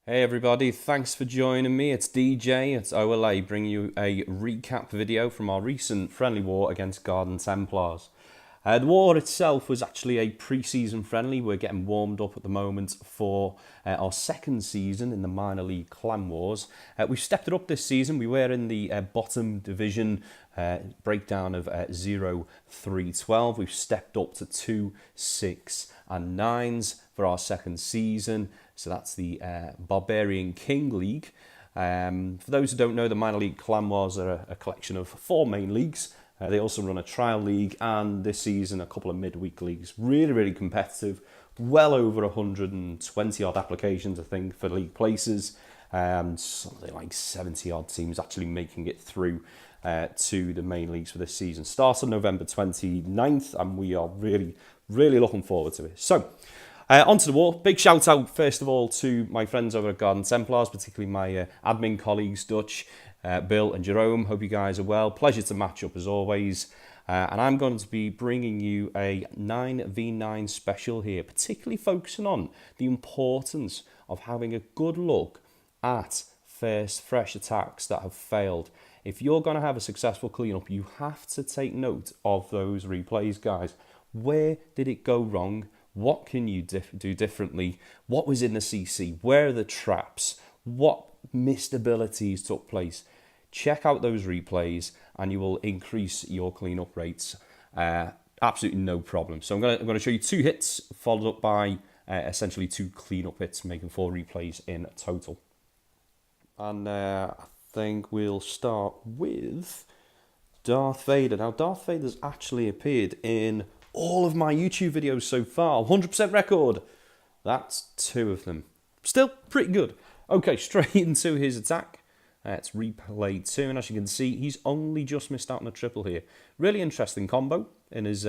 Hey everybody, thanks for joining me. It's DJ, it's OLA, bringing you a recap video from our recent friendly war against Garden Templars. The war itself was actually a pre-season friendly. We're getting warmed up at the moment for our second season in the minor league clan wars. We've stepped it up this season. We were in the bottom division breakdown of 0-3-12. We've stepped up to 2, 6 and 9s for our second season. So that's the Barbarian King League. For those who don't know, the minor league clan wars are a collection of 4 main leagues. They also run a trial league and this season a couple of midweek leagues. Really, really competitive. Well over 120 odd applications, I think, for league places. Something like 70 odd teams actually making it through to the main leagues for this season. Starts on November 29th and we are really, really looking forward to it. So, onto the war. Big shout out, first of all, to my friends over at Garden Templars, particularly my admin colleagues, Dutch, Bill and Jerome. Hope you guys are well. Pleasure to match up as always. And I'm going to be bringing you a 9v9 special here, particularly focusing on the importance of having a good look at first fresh attacks that have failed. If you're going to have a successful cleanup, you have to take note of those replays, guys. Where did it go wrong? What can you do differently? What was in the CC? Where are the traps? What missed abilities took place? Check out those replays and you will increase your cleanup rates. Absolutely no problem. So I'm going to show you 2 hits followed up by essentially 2 cleanup hits, making 4 replays in total. And I think we'll start with Darth Vader. Now, Darth Vader's actually appeared in all of my YouTube videos so far. 100% record. That's 2 of them. Still pretty good. Okay, straight into his attack. It's replay 2, and as you can see, he's only just missed out on a triple here. Really interesting combo in his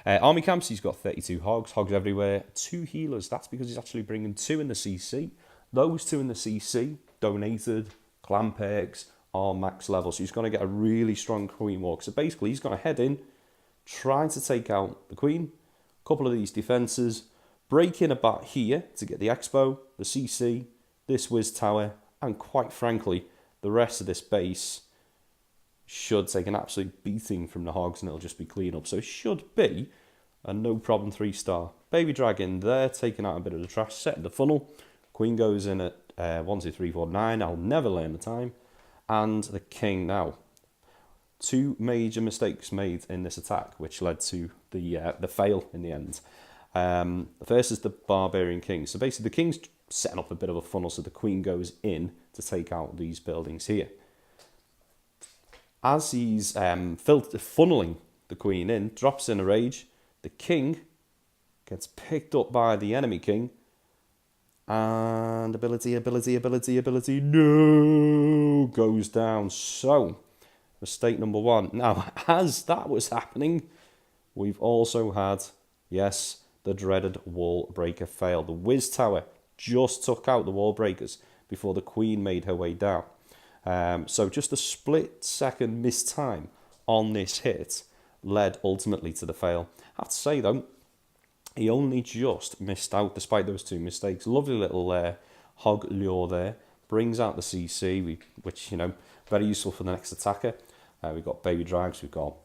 army camps. He's got 32 hogs everywhere, 2 healers. That's because he's actually bringing 2 in the CC. Those 2 in the CC, donated, clan perks, are max level. So he's going to get a really strong queen walk. So basically, he's going to head in, try to take out the queen, a couple of these defences, break in about here to get the expo, the CC, this whiz tower, and quite frankly, the rest of this base should take an absolute beating from the hogs and it'll just be clean up. So it should be a no problem 3-star. Baby dragon there, taking out a bit of the trash, setting the funnel. Queen goes in at 1, 2, 3, 4, 9. I'll never learn the time. And the king now. 2 major mistakes made in this attack, which led to the fail in the end. The first is the Barbarian King. So basically the king's setting up a bit of a funnel so the queen goes in to take out these buildings here. As he's funneling the queen in, drops in a rage, the king gets picked up by the enemy king, and ability, no, goes down. So, mistake number 1. Now, as that was happening, we've also had, yes, the dreaded wall breaker fail. The whiz tower just took out the wall breakers before the queen made her way down. So just a split second missed time on this hit led ultimately to the fail. I have to say though, he only just missed out despite those 2 mistakes. Lovely little hog lure there. Brings out the CC, which, you know, very useful for the next attacker. We've got baby drags, we've got...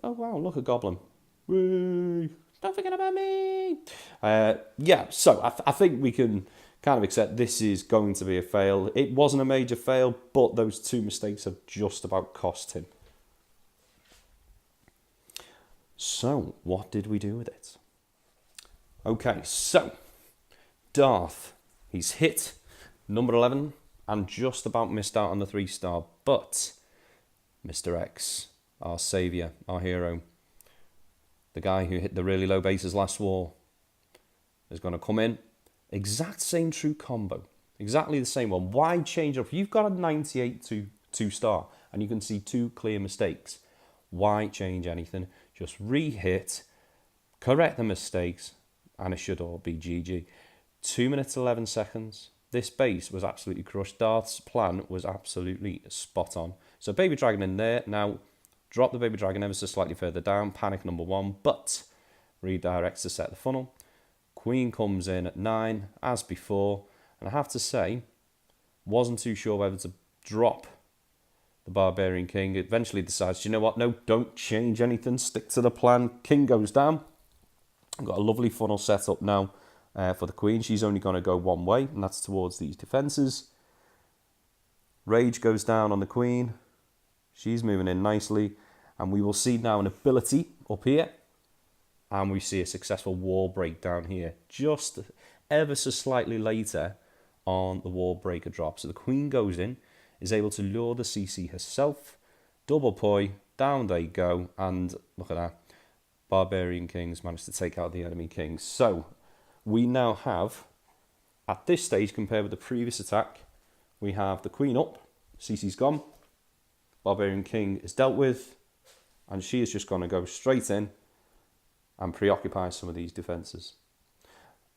Oh wow, look at Goblin. Whee! Don't forget about me! Yeah, so I think we can kind of accept this is going to be a fail. It wasn't a major fail, but those 2 mistakes have just about cost him. So, what did we do with it? Okay, so, Darth, he's hit number 11 and just about missed out on the 3-star, but Mr. X, our saviour, our hero, the guy who hit the really low bases last war, is going to come in. Exact same true combo. Exactly the same one. Why change up? You've got a 98 to 2-star and you can see 2 clear mistakes. Why change anything? Just re-hit, correct the mistakes, and it should all be GG. 2 minutes 11 seconds. This base was absolutely crushed. Darth's plan was absolutely spot on. So baby dragon in there. Now drop the baby dragon ever so slightly further down. Panic number 1, but redirects to set the funnel. Queen comes in at 9 as before, And I have to say, wasn't too sure whether to drop the Barbarian King. Eventually decides, you know what, no, don't change anything, stick to the plan. King goes down. I've got a lovely funnel set up now for the Queen. She's only going to go one way, and that's towards these defences. Rage goes down on the Queen. She's moving in nicely. And we will see now an ability up here. And we see a successful wall break down here. Just ever so slightly later on the wall breaker drop. So the Queen goes in, is able to lure the CC herself. Double poi, down they go. And look at that. Barbarian Kings managed to take out the enemy Kings. So we now have, at this stage, compared with the previous attack, we have the Queen up, CC's gone, Barbarian King is dealt with, and she is just going to go straight in and preoccupy some of these defences.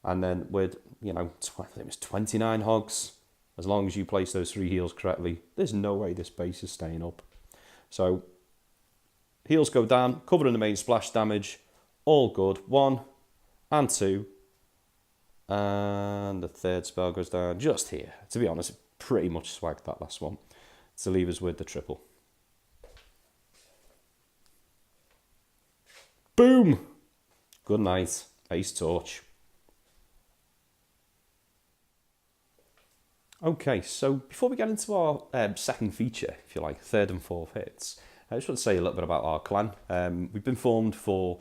And then with, you know, I think it was 29 hogs, as long as you place those 3 heals correctly, there's no way this base is staying up. So heals go down, covering the main splash damage, all good. 1 and 2. And the third spell goes down just here. To be honest, pretty much swagged that last one to leave us with the triple. Boom! Good night. Ace torch. Okay, so before we get into our second feature, if you like, third and fourth hits, I just want to say a little bit about our clan. We've been formed for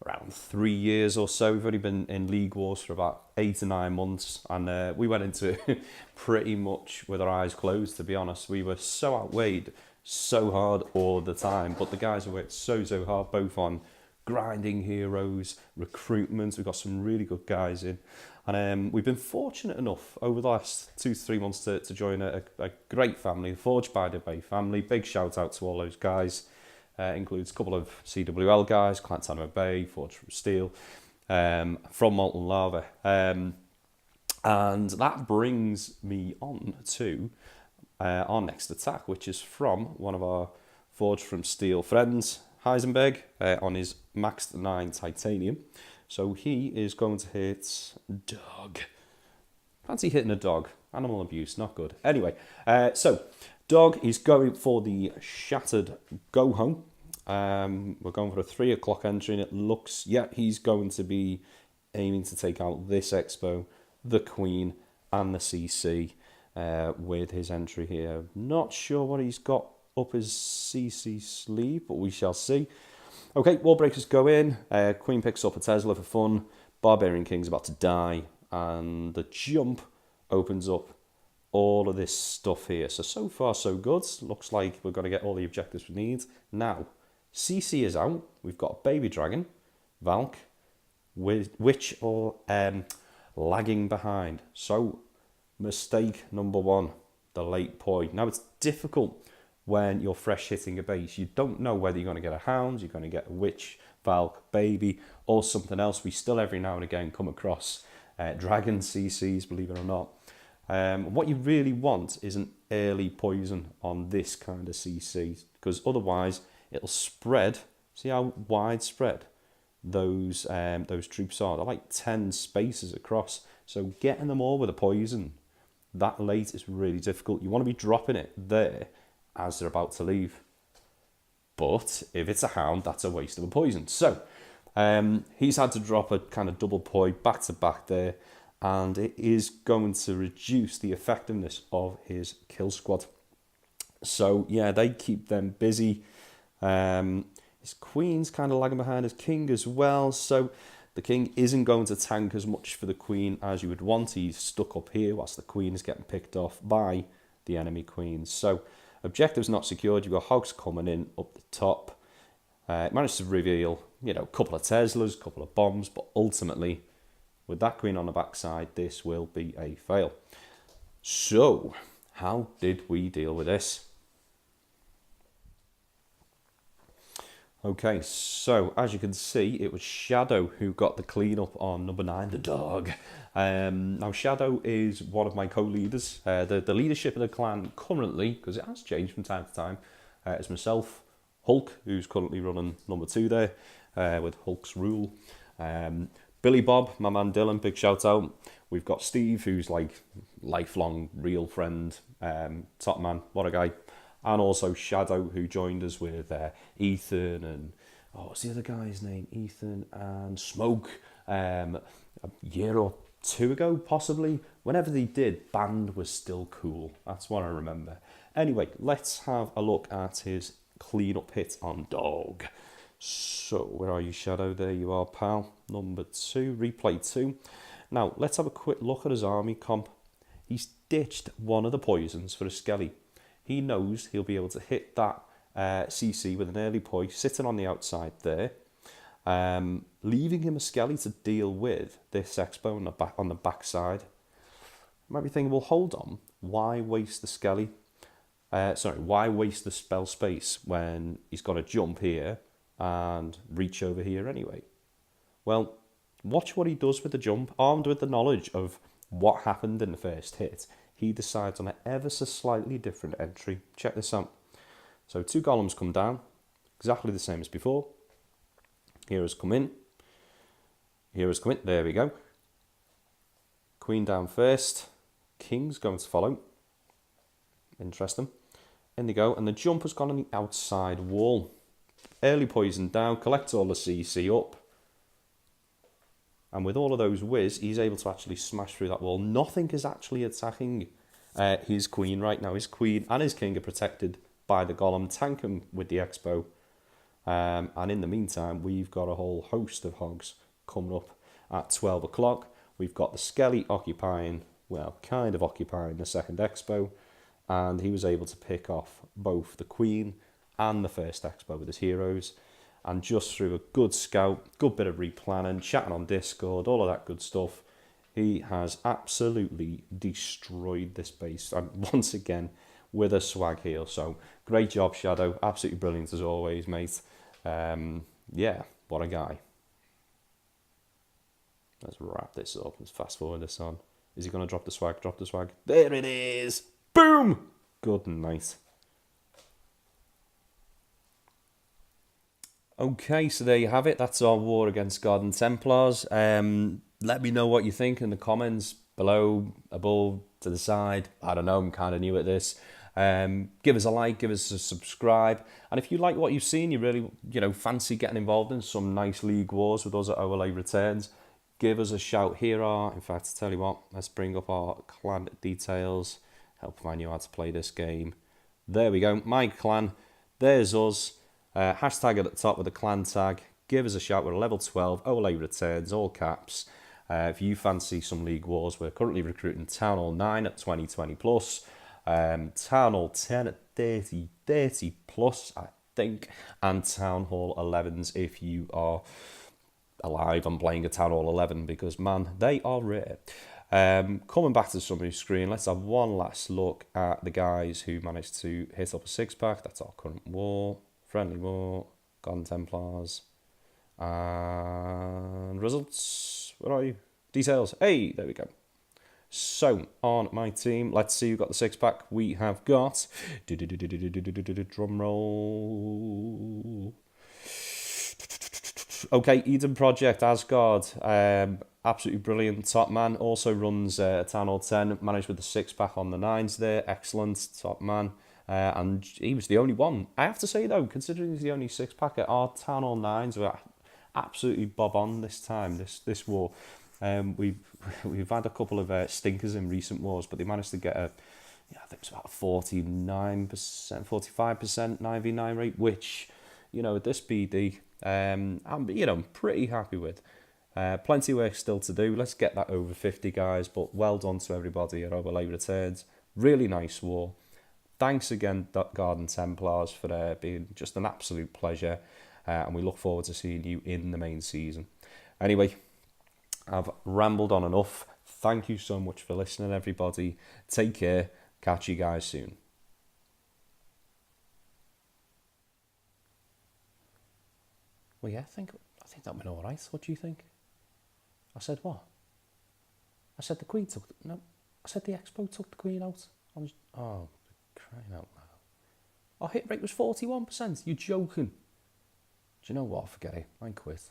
around 3 years or so. We've only been in League Wars for about 8 or 9 months, and we went into it pretty much with our eyes closed, to be honest. We were so outweighed so hard all the time, but the guys have worked so hard, both on grinding heroes, recruitment. We've got some really good guys in, and we've been fortunate enough over the last 2 to 3 months to join a great family, the Forged by the Bay family. Big shout out to all those guys. Includes a couple of CWL guys, Clantanamo Bay, Forged from Steel, from Molten Lava. And that brings me on to our next attack, which is from one of our Forged from Steel friends, Heisenberg, on his maxed 9 titanium. So he is going to hit dog. Fancy hitting a dog. Animal abuse, not good. Anyway, so dog is going for the Shattered Go Home. We're going for a 3 o'clock entry, and it looks, yeah, he's going to be aiming to take out this Expo, the Queen, and the CC with his entry here. Not sure what he's got up his CC sleeve, but we shall see. Okay, wall breakers go in. Queen picks up a Tesla for fun. Barbarian King's about to die, and the jump opens up all of this stuff here. So far so good. Looks like we're going to get all the objectives we need. Now, CC is out. We've got Baby Dragon, Valk, which are lagging behind. So, mistake number 1, the late poi. Now, it's difficult when you're fresh hitting a base. You don't know whether you're going to get a Hound, you're going to get a Witch, Valk, Baby, or something else. We still every now and again come across Dragon CCs, believe it or not. What you really want is an early poison on this kind of CC, because otherwise it'll spread. See how widespread those troops are? They're like 10 spaces across. So getting them all with a poison that late is really difficult. You want to be dropping it there as they're about to leave. But if it's a Hound, that's a waste of a poison. So he's had to drop a kind of double poi back to back there, and it is going to reduce the effectiveness of his kill squad. So yeah, they keep them busy. His Queen's kind of lagging behind his King as well, so the King isn't going to tank as much for the Queen as you would want. He's stuck up here whilst the Queen is getting picked off by the enemy Queens. So objectives not secured. You've got Hogs coming in up the top. Managed to reveal, you know, a couple of Teslas, a couple of bombs, but ultimately, with that Queen on the backside, this will be a fail. So, how did we deal with this? Okay, so as you can see, it was Shadow who got the cleanup on number 9, the dog. Now, Shadow is one of my co-leaders. The leadership of the clan currently, because it has changed from time to time, is myself, Hulk, who's currently running number 2 there, with Hulk's rule. Billy Bob, my man Dylan, big shout out. We've got Steve, who's like lifelong real friend, top man, what a guy. And also Shadow, who joined us with Ethan and, what's the other guy's name? Ethan and Smoke, a year or two ago, possibly. Whenever they did, band was still cool. That's what I remember. Anyway, let's have a look at his clean-up hit on Dog. So, where are you, Shadow? There you are, pal. Number 2, replay 2. Now, let's have a quick look at his army comp. He's ditched one of the poisons for a Skelly. He knows he'll be able to hit that CC with an early poi sitting on the outside there, leaving him a Skelly to deal with this Expo on the back side. You might be thinking, well, hold on, why waste the Skelly? Why waste the spell space when he's got to jump here and reach over here anyway? Well, watch what he does with the jump. Armed with the knowledge of what happened in the first hit, he decides on an ever so slightly different entry. Check this out. So 2 golems come down, exactly the same as before. Heroes come in. Heroes come in. There we go. Queen down first. King's going to follow. Interesting. In they go. And the jump has gone on the outside wall. Early poison down. Collects all the CC up. And with all of those whiz, he's able to actually smash through that wall. Nothing is actually attacking his queen right now. His queen and his king are protected by the golem. Tank him with the Expo. And in the meantime, we've got a whole host of hogs coming up at 12 o'clock. We've got the Skelly occupying, well, kind of occupying the second Expo. And he was able to pick off both the queen and the first Expo with his heroes. And just through a good scout, good bit of replanning, chatting on Discord, all of that good stuff, he has absolutely destroyed this base. And once again, with a swag heel. So, great job, Shadow. Absolutely brilliant as always, mate. Yeah, what a guy. Let's wrap this up. Let's fast forward this on. Is he going to drop the swag? Drop the swag. There it is. Boom! Good night. Okay, so there you have it. That's our war against Garden Templars. Let me know what you think in the comments below, above, to the side. I don't know, I'm kind of new at this. Give us a like, give us a subscribe. And if you like what you've seen, you really, fancy getting involved in some nice league wars with us at OLA Returns, give us a shout. Here are, in fact, tell you what, let's bring up our clan details. Help find you how to play this game. There we go, my clan. There's us. Hashtag at the top with the clan tag. Give us a shout. We're level 12. OLA Returns, all caps. If you fancy some league wars, we're currently recruiting Town Hall 9 at 20 plus. Town Hall 10 at 30 plus, I think. And Town Hall 11s if you are alive and playing a Town Hall 11, because, man, they are rare. Coming back to the summary screen, let's have one last look at the guys who managed to hit up a 6-pack. That's our current war. Friendly war, Garden Templars, and results. Where are you? Details. Hey, there we go. So, on my team, let's see who got the 6-pack. We have got... Drum roll. Okay, Eden Project, Asgard. Absolutely brilliant. Top man. Also runs Town Hall 10. Managed with the 6-pack on the 9s there. Excellent. Top man. And he was the only one. I have to say, though, considering he's the only 6-packer, our Town Hall 9s were absolutely bob on this time, this war. We've had a couple of stinkers in recent wars, but they managed to get I think it was about 49%, 45% 9v9 rate, which, at this BD, I'm pretty happy with. Plenty of work still to do. Let's get that over 50, guys, but well done to everybody at OLA Returns. Really nice war. Thanks again, Garden Templars, for being just an absolute pleasure. And we look forward to seeing you in the main season. Anyway, I've rambled on enough. Thank you so much for listening, everybody. Take care. Catch you guys soon. Well, yeah, I think that went all right. What do you think? I said what? I said the Queen took... No, I said the Expo took the Queen out. Oh... Crying out loud. Our hit rate was 41%. You're joking. Do you know what? Forget it. I quit.